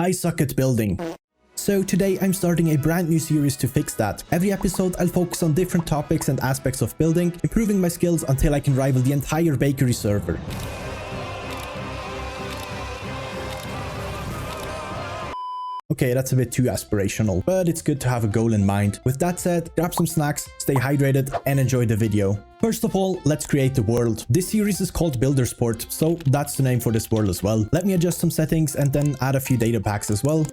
I suck at building. So today I'm starting a brand new series to fix that. Every episode I'll focus on different topics and aspects of building, improving my skills until I can rival the entire bakery server. Okay, that's a bit too aspirational, but it's good to have a goal in mind. With that said, grab some snacks, stay hydrated, and enjoy the video. First of all, let's create the world. This series is called Builder Sport, so that's the name for this world as well. Let me adjust some settings and then add a few data packs as well.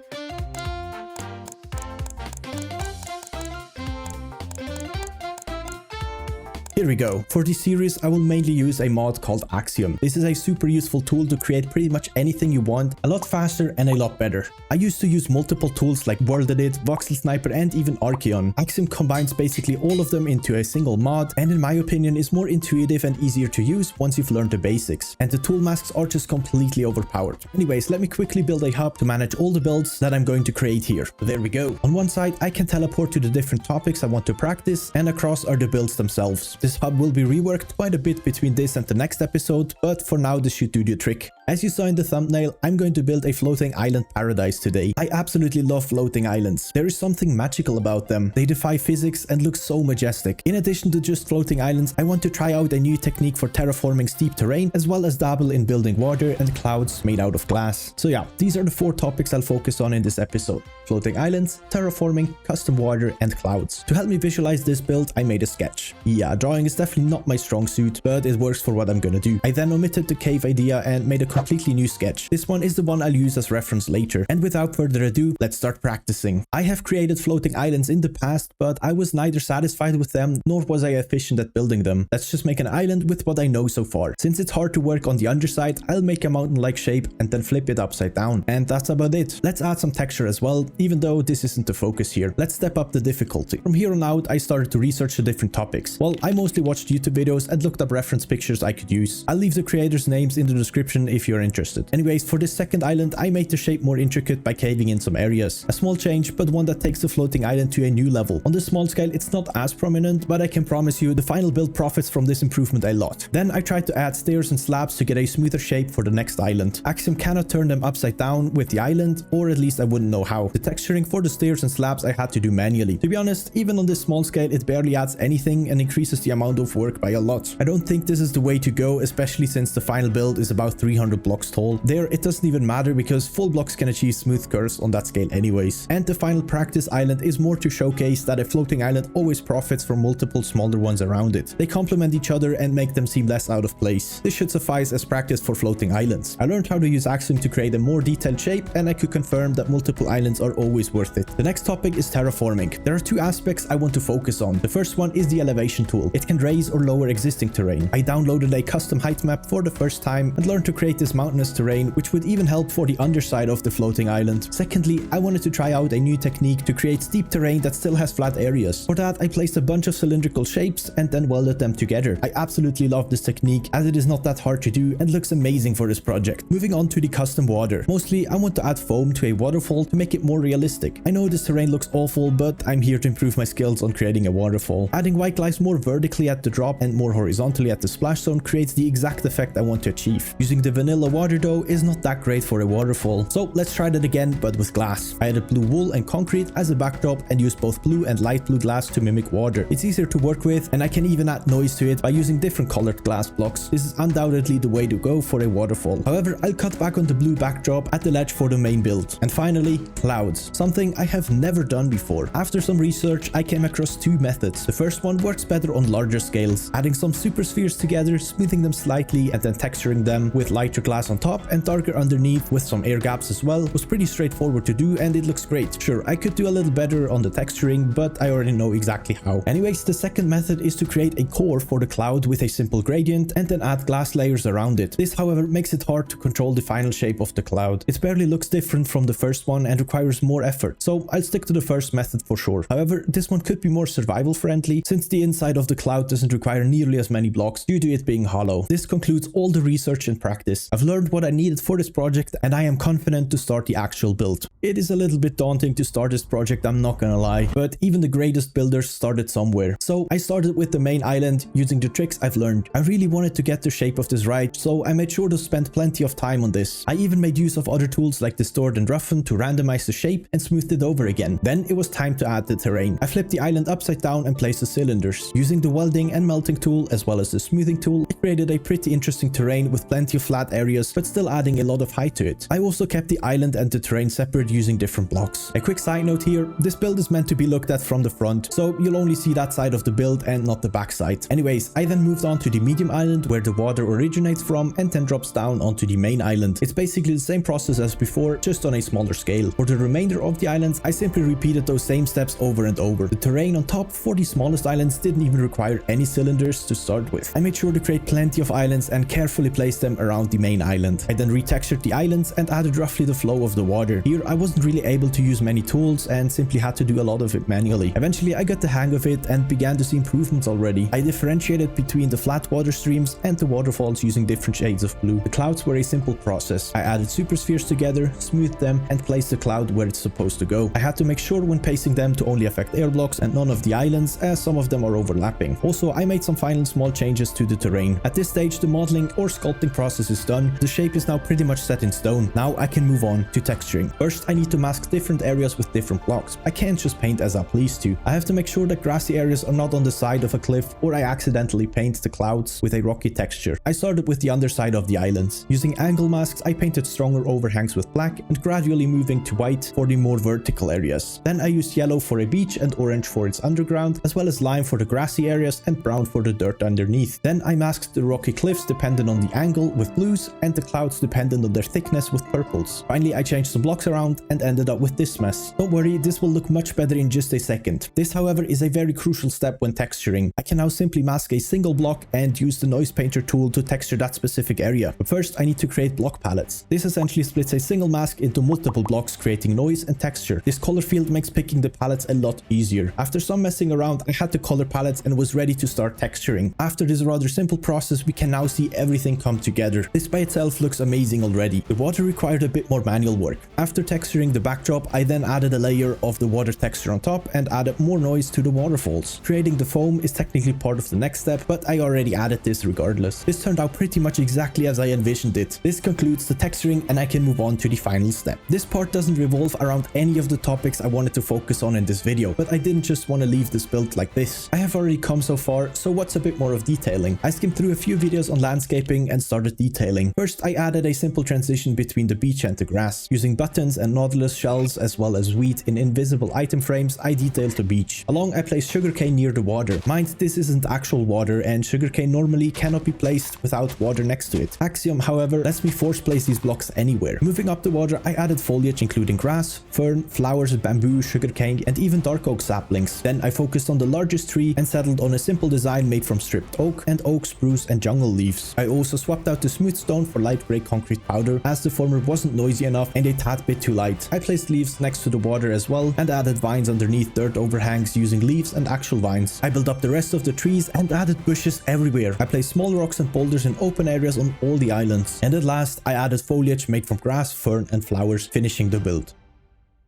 Here we go. For this series, I will mainly use a mod called Axiom. This is a super useful tool to create pretty much anything you want, a lot faster and a lot better. I used to use multiple tools like World Edit, Voxel Sniper and even Archeon. Axiom combines basically all of them into a single mod and in my opinion is more intuitive and easier to use once you've learned the basics. And the tool masks are just completely overpowered. Anyways, let me quickly build a hub to manage all the builds that I'm going to create here. There we go. On one side, I can teleport to the different topics I want to practice and across are the builds themselves. This hub will be reworked quite a bit between this and the next episode, but for now this should do the trick. As you saw in the thumbnail, I'm going to build a floating island paradise today. I absolutely love floating islands. There is something magical about them. They defy physics and look so majestic. In addition to just floating islands, I want to try out a new technique for terraforming steep terrain, as well as dabble in building water and clouds made out of glass. So yeah, these are the 4 topics I'll focus on in this episode. Floating islands, terraforming, custom water, and clouds. To help me visualize this build, I made a sketch. Yeah, drawing is definitely not my strong suit, but it works for what I'm gonna do. I then omitted the cave idea and made a completely new sketch. This one is the one I'll use as reference later. And without further ado, let's start practicing. I have created floating islands in the past, but I was neither satisfied with them, nor was I efficient at building them. Let's just make an island with what I know so far. Since it's hard to work on the underside, I'll make a mountain-like shape and then flip it upside down. And that's about it. Let's add some texture as well, even though this isn't the focus here. Let's step up the difficulty. From here on out, I started to research the different topics. Well, I mostly watched YouTube videos and looked up reference pictures I could use. I'll leave the creators' names in the description if you're interested. Anyways, for this second island, I made the shape more intricate by caving in some areas. A small change, but one that takes the floating island to a new level. On the small scale, it's not as prominent, but I can promise you the final build profits from this improvement a lot. Then I tried to add stairs and slabs to get a smoother shape for the next island. Axiom cannot turn them upside down with the island, or at least I wouldn't know how. The texturing for the stairs and slabs I had to do manually. To be honest, even on this small scale, it barely adds anything and increases the amount of work by a lot. I don't think this is the way to go, especially since the final build is about 300 blocks tall. There, it doesn't even matter because full blocks can achieve smooth curves on that scale anyways. And the final practice island is more to showcase that a floating island always profits from multiple smaller ones around it. They complement each other and make them seem less out of place. This should suffice as practice for floating islands. I learned how to use Axiom to create a more detailed shape and I could confirm that multiple islands are always worth it. The next topic is terraforming. There are 2 aspects I want to focus on. The first one is the elevation tool. It can raise or lower existing terrain. I downloaded a custom height map for the first time and learned to create this mountainous terrain, which would even help for the underside of the floating island. Secondly, I wanted to try out a new technique to create steep terrain that still has flat areas. For that, I placed a bunch of cylindrical shapes and then welded them together. I absolutely love this technique as it is not that hard to do and looks amazing for this project. Moving on to the custom water. Mostly, I want to add foam to a waterfall to make it more realistic. I know this terrain looks awful, but I'm here to improve my skills on creating a waterfall. Adding white glass more vertically at the drop and more horizontally at the splash zone creates the exact effect I want to achieve. Using the vanilla water though is not that great for a waterfall, so let's try that again but with glass. I added blue wool and concrete as a backdrop and used both blue and light blue glass to mimic water. It's easier to work with and I can even add noise to it by using different colored glass blocks. This is undoubtedly the way to go for a waterfall. However, I'll cut back on the blue backdrop at the ledge for the main build. And finally, clouds. Something I have never done before. After some research, I came across 2 methods. The first one works better on larger scales, adding some super spheres together, smoothing them slightly and then texturing them with lighter glass on top and darker underneath with some air gaps as well was pretty straightforward to do and it looks great. Sure, I could do a little better on the texturing, but I already know exactly how. Anyways, the second method is to create a core for the cloud with a simple gradient and then add glass layers around it. This, however, makes it hard to control the final shape of the cloud. It barely looks different from the first one and requires more effort, so I'll stick to the first method for sure. However, this one could be more survival friendly since the inside of the cloud doesn't require nearly as many blocks due to it being hollow. This concludes all the research and practice. I've learned what I needed for this project and I am confident to start the actual build. It is a little bit daunting to start this project, I'm not gonna lie, but even the greatest builders started somewhere. So I started with the main island using the tricks I've learned. I really wanted to get the shape of this right, so I made sure to spend plenty of time on this. I even made use of other tools like distort and roughen to randomize the shape and smoothed it over again. Then it was time to add the terrain. I flipped the island upside down and placed the cylinders. Using the welding and melting tool as well as the smoothing tool, I created a pretty interesting terrain with plenty of flat areas but still adding a lot of height to it. I also kept the island and the terrain separate using different blocks. A quick side note here, this build is meant to be looked at from the front, so you'll only see that side of the build and not the back side. Anyways, I then moved on to the medium island where the water originates from and then drops down onto the main island. It's basically the same process as before, just on a smaller scale. For the remainder of the islands, I simply repeated those same steps over and over. The terrain on top for the smallest islands didn't even require any cylinders to start with. I made sure to create plenty of islands and carefully place them around the main island. I then retextured the islands and added roughly the flow of the water. Here I wasn't really able to use many tools and simply had to do a lot of it manually. Eventually I got the hang of it and began to see improvements already. I differentiated between the flat water streams and the waterfalls using different shades of blue. The clouds were a simple process. I added super spheres together, smoothed them and placed the cloud where it's supposed to go. I had to make sure when pasting them to only affect air blocks and none of the islands, as some of them are overlapping. Also, I made some final small changes to the terrain. At this stage the modeling or sculpting process is done. The shape is now pretty much set in stone. Now I can move on to texturing. First I need to mask different areas with different blocks. I can't just paint as I please to. I have to make sure that grassy areas are not on the side of a cliff or I accidentally paint the clouds with a rocky texture. I started with the underside of the islands. Using angle masks I painted stronger overhangs with black and gradually moving to white for the more vertical areas. Then I used yellow for a beach and orange for its underground, as well as lime for the grassy areas and brown for the dirt underneath. Then I masked the rocky cliffs dependent on the angle with blues and the clouds dependent on their thickness with purples. Finally I changed some blocks around and ended up with this mess. Don't worry, this will look much better in just a second. This however is a very crucial step when texturing. I can now simply mask a single block and use the noise painter tool to texture that specific area. But first I need to create block palettes. This essentially splits a single mask into multiple blocks, creating noise and texture. This color field makes picking the palettes a lot easier. After some messing around, I had the color palettes and was ready to start texturing. After this rather simple process, we can now see everything come together. This by itself looks amazing already. The water required a bit more manual work. After texturing the backdrop, I then added a layer of the water texture on top and added more noise to the waterfalls. Creating the foam is technically part of the next step, but I already added this regardless. This turned out pretty much exactly as I envisioned it. This concludes the texturing and I can move on to the final step. This part doesn't revolve around any of the topics I wanted to focus on in this video, but I didn't just want to leave this build like this. I have already come so far, so what's a bit more of detailing? I skimmed through a few videos on landscaping and started detailing. First, I added a simple transition between the beach and the grass. Using buttons and nautilus shells as well as wheat in invisible item frames, I detailed the beach. Along, I placed sugarcane near the water. Mind, this isn't actual water and sugarcane normally cannot be placed without water next to it. Axiom, however, lets me force place these blocks anywhere. Moving up the water, I added foliage including grass, fern, flowers, bamboo, sugarcane, and even dark oak saplings. Then I focused on the largest tree and settled on a simple design made from stripped oak and oak, spruce, and jungle leaves. I also swapped out the smooth stone for light gray concrete powder, as the former wasn't noisy enough and a tad bit too light. I placed leaves next to the water as well and added vines underneath dirt overhangs using leaves and actual vines. I built up the rest of the trees and added bushes everywhere. I placed small rocks and boulders in open areas on all the islands. And at last, I added foliage made from grass, fern, and flowers, finishing the build.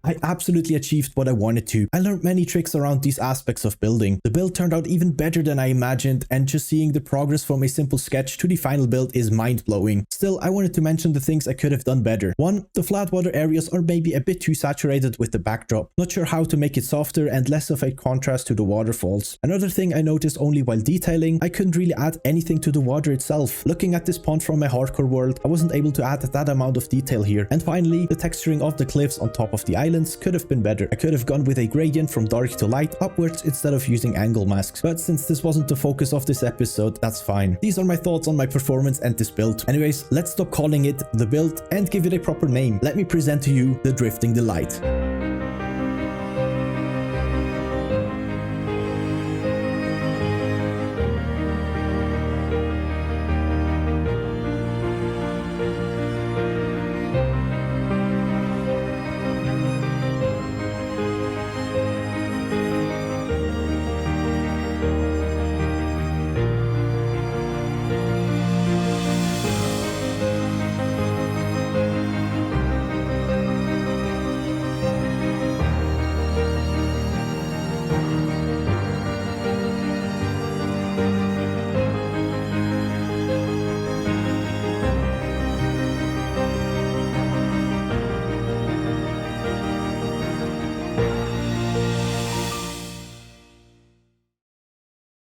I absolutely achieved what I wanted to. I learned many tricks around these aspects of building. The build turned out even better than I imagined, and just seeing the progress from a simple sketch to the final build is mind-blowing. Still, I wanted to mention the things I could have done better. 1. The flat water areas are maybe a bit too saturated with the backdrop. Not sure how to make it softer and less of a contrast to the waterfalls. Another thing I noticed only while detailing, I couldn't really add anything to the water itself. Looking at this pond from my hardcore world, I wasn't able to add that amount of detail here. And finally, the texturing of the cliffs on top of the island could have been better. I could have gone with a gradient from dark to light upwards instead of using angle masks, but since this wasn't the focus of this episode, that's fine. These are my thoughts on my performance and this build. Anyways, let's stop calling it the build and give it a proper name. Let me present to you the Drifting Delight.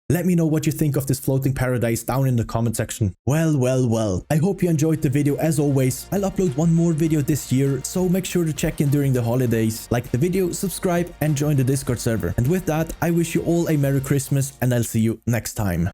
Let me know what you think of this floating paradise down in the comment section. Well. I hope you enjoyed the video. As always, I'll upload one more video this year, so make sure to check in during the holidays. Like the video, subscribe, and join the Discord server. And with that, I wish you all a Merry Christmas, and I'll see you next time.